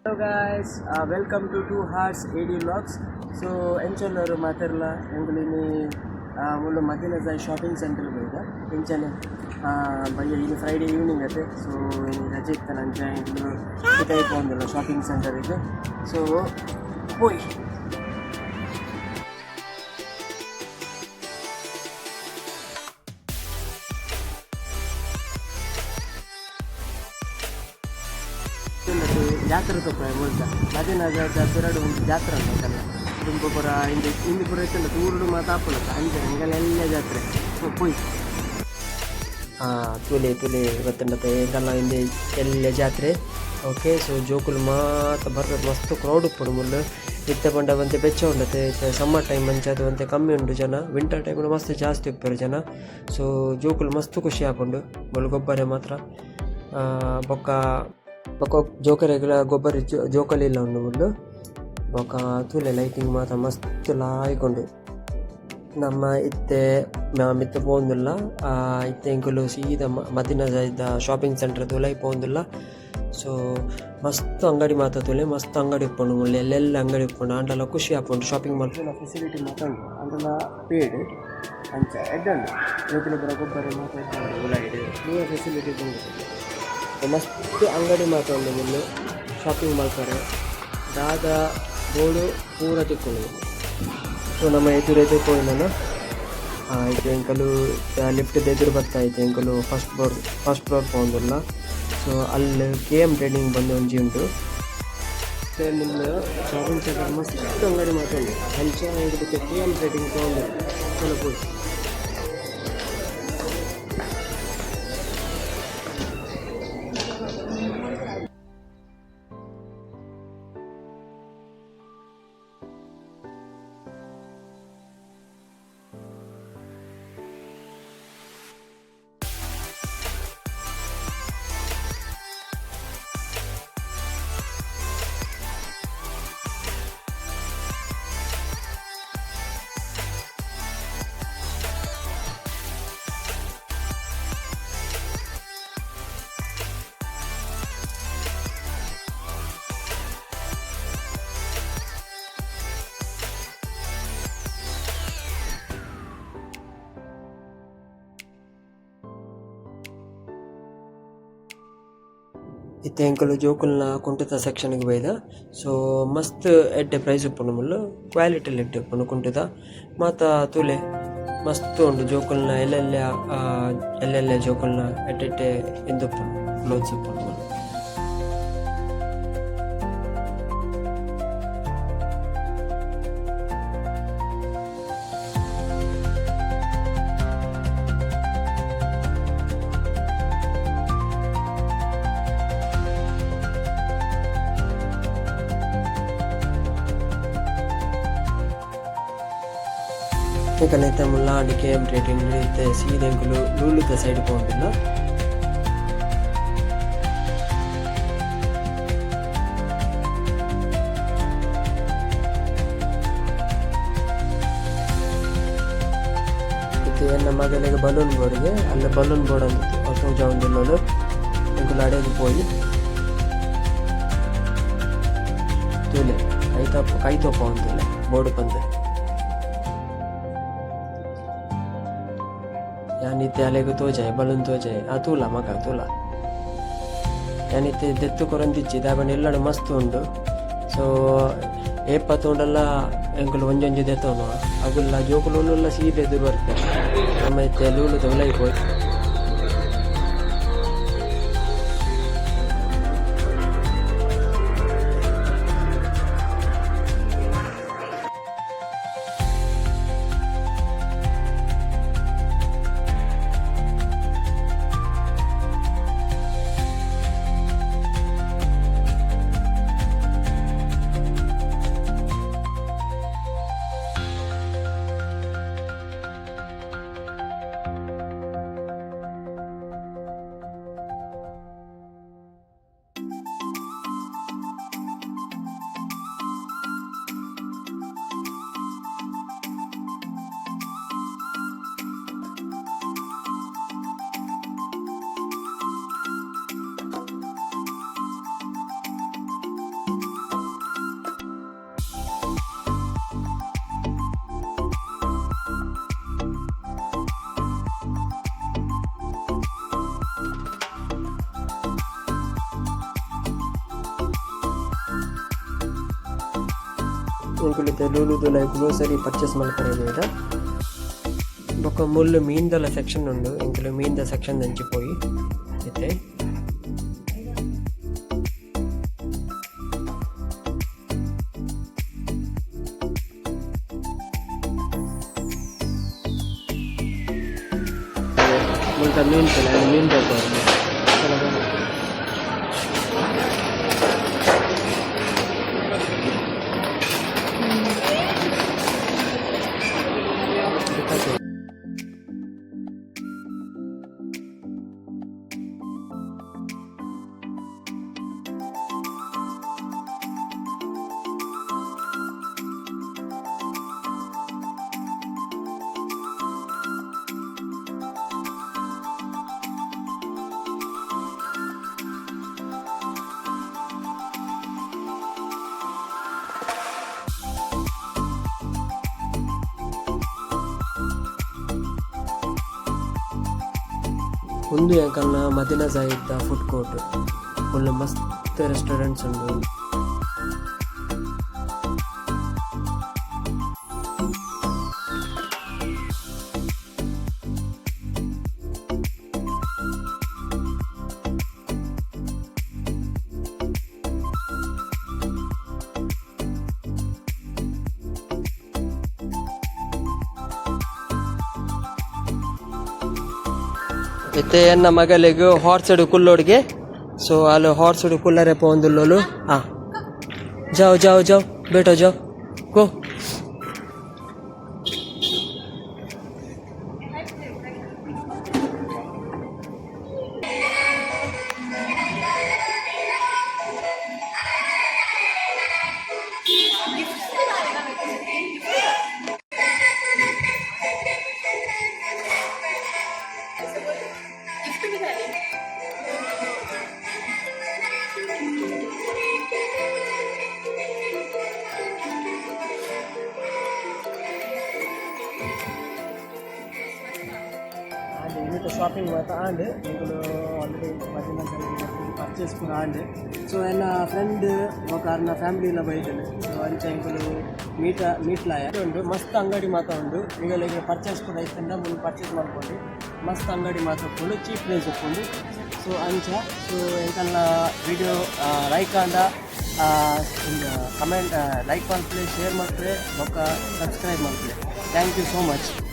Hello guys, welcome to Two Hearts AD Vlogs. So enchaloru matarla engulini mullo madina zai shopping center boida enchane baya ini Friday evening ate so ini raje ittana anja engulu kitai pondala shopping center ide so boy ಜಾತ್ರೆ ತಪ್ಪ ಬೋಲ್ತ ಮದಿನಗರದ ಪೆರಡು ಒಂದು ಜಾತ್ರೆ ಅಂತಲ್ಲ ತುಂಬ ಪುರ ಹಿಂದಿ ಪುರ ಇತ್ತಲ್ಲ ತೂರುಡು ಮಾತಾಪಲತ್ತ ಅಂಜೆ ಹಿಂಗೆಲ್ಲ ಜಾತ್ರೆ ಪೋಯ್ ತುಲೆ ಇವತ್ತಿಂದತೆ ಎಂಕಲ್ಲ ಹಿಂದೆ ಎಲ್ಲ ಜಾತ್ರೆ ಓಕೆ ಸೊ ಜೋಕುಲು ಮಾತ ಬರ್ತದೆ ಮಸ್ತ್ ಕ್ರೌಡ್ ಉಪ್ಪುಡು ಮುಳ್ಳು ಇತ್ತೆ ಪಂಡ ಬಂತೆ ಬೆಚ್ಚ ಉಂಡತೆ ಇತ್ತೆ ಸಮ್ಮರ್ ಟೈಮ್ ಮಂಚಾದ ಬಂತೆ ಕಮ್ಮಿ ಉಂಡು ಜನ ವಿಂಟರ್ ಟೈಮ್ ಮಸ್ತ್ ಜಾಸ್ತಿ ಉಪ್ಪರು ಜನ ಸೊ ಜೋಕುಲು ಮಸ್ತ್ ಖುಷಿ ಹಾಕೊಂಡು ಮುಳ್ಳು ಗೊಬ್ಬರ ಮಾತ್ರ ಬೊಕ್ಕ ಜೋಕರೆಗಳ ಗೊಬ್ಬರ ಜೋಕಲಿಲ್ಲ ಉಂಡು ಮುಳ್ಳು ಬೊಕ್ಕ ತೂಲೆ ಲೈಟಿಂಗ್ ಮಾತ್ರ ಮಸ್ತ್ ಲಾಯ್ಕೊಂಡು ನಮ್ಮ ಇತ್ತೆ ಮಿತ್ತ ಪೋಂದುಲ್ಲ ಇತ್ತೆ ಇಂಕುಲು ಸೀದಾ ಮದಿನ ಇದ್ದ ಶಾಪಿಂಗ್ ಸೆಂಟರ್ ತುಲೈ ಪೋಂದುಲ್ಲ ಸೊ ಮಸ್ತ್ ಅಂಗಡಿ ಮಾತ ತುಲೆ ಮಸ್ತ್ ಅಂಗಡಿ ಉಪ್ಪುಂಡು ಮುಳ್ಳು ಎಲ್ಲೆಲ್ಲ ಅಂಗಡಿ ಉಪ್ಪುಂಡು ಅಂಡಲ ಖುಷಿ ಆಪುಂಡು ಶಾಪಿಂಗ್ ಮಾಡ್ಕೊಂಡು ಫೆಸಿಲಿಟಿ ಮಾತಾಡು ಅಂಡಲ ಪೇಡ್ ಅಂಚ ಎಡ್ಡಂಡು ಜೋಕುಲು ಬರೋ ಗೊಬ್ಬರ ಮಾತಾಡ್ಕೊಂಡು ಉಲಾಯಿಡು ನೀವೇ ಫೆಸಿಲಿಟಿ ಬಂದು ಮಸ್ತ್ ಅಂಗಡಿ ಮಾತಾಡೋದು ಮುಳ್ಳು ಶಾಪಿಂಗ್ ಮಾಡ್ತಾರೆ ದಾದ ಬೋರ್ಡು ಪೂರ ತಿಕ್ಕೊಂಡು ಸೊ ನಮ್ಮ ಎದುರು ನಾನು ಆಯ್ತು ಎಂಕಲು ಲಿಫ್ಟ್ ಎದುರು ಬರ್ತಾ ಇತ್ತು ಎಂಕಲು ಫಸ್ಟ್ ಫ್ಲೋರ್ ಪೋಂದಿಲ್ಲ ಸೊ ಅಲ್ಲಿ KM ಟ್ರೇಡಿಂಗ್ ಬಂದು ಒಂಜಿ ಉಂಟು ಮುಳ್ಳು ಶಾಪಿಂಗ್ ಸೆಂಟರ್ ಮಸ್ತ್ ಅಂಗಡಿ ಮಾತಾಡಿ ಹಂಚ ಇದಕ್ಕೆ KM ಟ್ರೇಡಿಂಗ್ ತೊಗೊಂಡು ಚಲೋ ಇತ್ತೆ ಎಂಕಲು ಜೋಕುಲ್ನ ಕುಂಟುತ ಸೆಕ್ಷನ್ಗೆ ಬೈದ ಸೊ ಮಸ್ತ್ ಎಡ್ಡೆ ಪ್ರೈಸ್ ಉಪ್ಪುಂಡು ಮುಳ್ಳು ಕ್ವಾಲಿಟಿಲಿ ಎಡ್ಡೆ ಉಪ್ಪುಂಡು ಕುಂಟುದ ಮಾತ ತುಲೆ ಮಸ್ತ್ ಉಂಡು ಜೋಕುಲ್ನ ಎಲ್ಲೆಲ್ಲೆ ಜೋಕುಲ್ನ ಎಡ್ಡೆಡ್ಡೆ ಇಂದುಪ್ಪುಂಡು ಕ್ಲೋತ್ಸ್ ಉಪ್ಪುಂಡು ಮುಳ್ಳು ಕಲಿತ ಮುಲ್ಲ KM ಟ್ರೇಡಿಂಗ್ ಇತ್ತೆ ಸೀದೆಂಕುಲು ಲೂಲುದ ಸೈಡ್ ಪೋಂಡಿಲ್ಲ ಇತ್ತೆ ಎನ್ನ ಮಗನಿಗೆ ಬಲೂನ್ ಬೋರ್ಡ್ಗೆ ಅಲ್ಲಿ ಬಲೂನ್ ಬೋರ್ಡ್ ಅಂದಿತ್ತು ಹೊಸ ಜಾವಂದಿಲ್ಲೋನು ಎಂಕುಲು ಅಡೆದು ಪೋಯಿ ತೂಲೆ ಕೈತೋಪ ಅಂತೂಲೆ ಬೋರ್ಡ್ ಬಂದೆ ಯಾನಿತ್ತೆ ಅಲೆಗೂ ತೋಜಾಯ್ ಬಲೂನ್ ತೋಜಾಯ್ ತೂಲ ಮಗ ತೂಲ ಯಾನಿತ್ತೆ ದೆತ್ತು ಕೊರಂದಿಚ್ಚಿ ದಾಬಣ್ಣ ಎಲ್ಲಾಡು ಮಸ್ತ್ ಉಂಡು ಸೊ ಏಪತ್ತೊಂಡಲ್ಲ ಎಂಕುಲು ಒಂಜೊಂಜಿ ದೆತ್ತೋನು ಅಗುಲ್ಲ ಜೋಕುಲು ಸೀದೆ ಎದುರು ಬರ್ತಾರೆ ನಮ್ಮ ಇತ್ತೆ ಲೂಲು ತೊಲೈ ಹೋಯ್ ಇಂಕುಲಿತೆ ಲೂಲುದು ಲೈಕ್ ಗ್ರೋಸರಿ ಪರ್ಚೇಸ್ ಮಾಡ್ತಾರೆ ಬೇಡ ಬೊಕ್ಕ ಮುಳ್ಳು ಮೀನ್ದಲ ಸೆಕ್ಷನ್ ಉಂಡು ಇಂಕುಲು ಮೀನ್ದ ಸೆಕ್ಷನ್ ದಂಚಿ ಪೋಯಿ ಇತ್ತೆ ಮುಲ್ಕ ಮೀನ್ ಮೀನ್ ಬೇಕು ಒಂದು ಯಾಕನ್ನ ಮದಿನಾ ಜಾಯಿದ್ದ ಫುಡ್ ಕೋರ್ಟ್ ಫುಲ್ ಮಸ್ತ್ ರೆಸ್ಟೋರೆಂಟ್ಸ್ ಉಂಡು ಇತ್ತೆ ಎನ್ನ ಮಗಲಿಗೆ ಹಾರ್ಸಡು ಕುಲ್ಲೋಡಿಗೆ ಸೊ ಅಲ್ಲಿ ಹಾರ್ಸಡು ಕುಲ್ಲರೆ ಪೋಂದುಲ್ಲೋಲು ಹಾಂ ಜಾವ್ ಜಾವ್ ಜಾವ್ ಬೇಟೋ ಜಾವ್ ಗೋ షాపింగ్ పోతా అండ్ ఇందులో ఆల్రెడీ పర్చేస్ కూడా అండ్ సో నా ఫ్రెండ్ ఒక నా ಫ್ಯಾಮಿಲಿನ ಬೈತೇನೆ ಸೊ ಅಂಚ ಇಂಕುಲು ಮೀಟ್ಲಾಯ ಉಂಡು ಮಸ್ತ್ ಅಂಗಡಿ ಮಾತ ಉಂಡು ಈಗ ಪರ್ಚೇಸ್ ಕೂಡ ಐತಂದ ಮುಂದೆ ಪರ್ಚೇಸ್ ಮಾಡ್ಕೊಂಡು ಮಸ್ತ್ ಅಂಗಡಿ ಮಾತ ಒಪ್ಕೊಂಡು ಚೀಪ್ ಪ್ರೈಸ್ ಒಪ್ಕೊಂಡು ಸೊ ಅಂಚ ಸೊ ಎಂಕಲ್ನ video like and comment like ಮಾಡ್ತೀವಿ ಶೇರ್ ಮಾಡ್ತೀವಿ ಮತ್ತು ಸಬ್ಸ್ಕ್ರೈಬ್ ಮಾಡ್ತೀವಿ ಥ್ಯಾಂಕ್ ಯು ಸೋ ಮಚ್.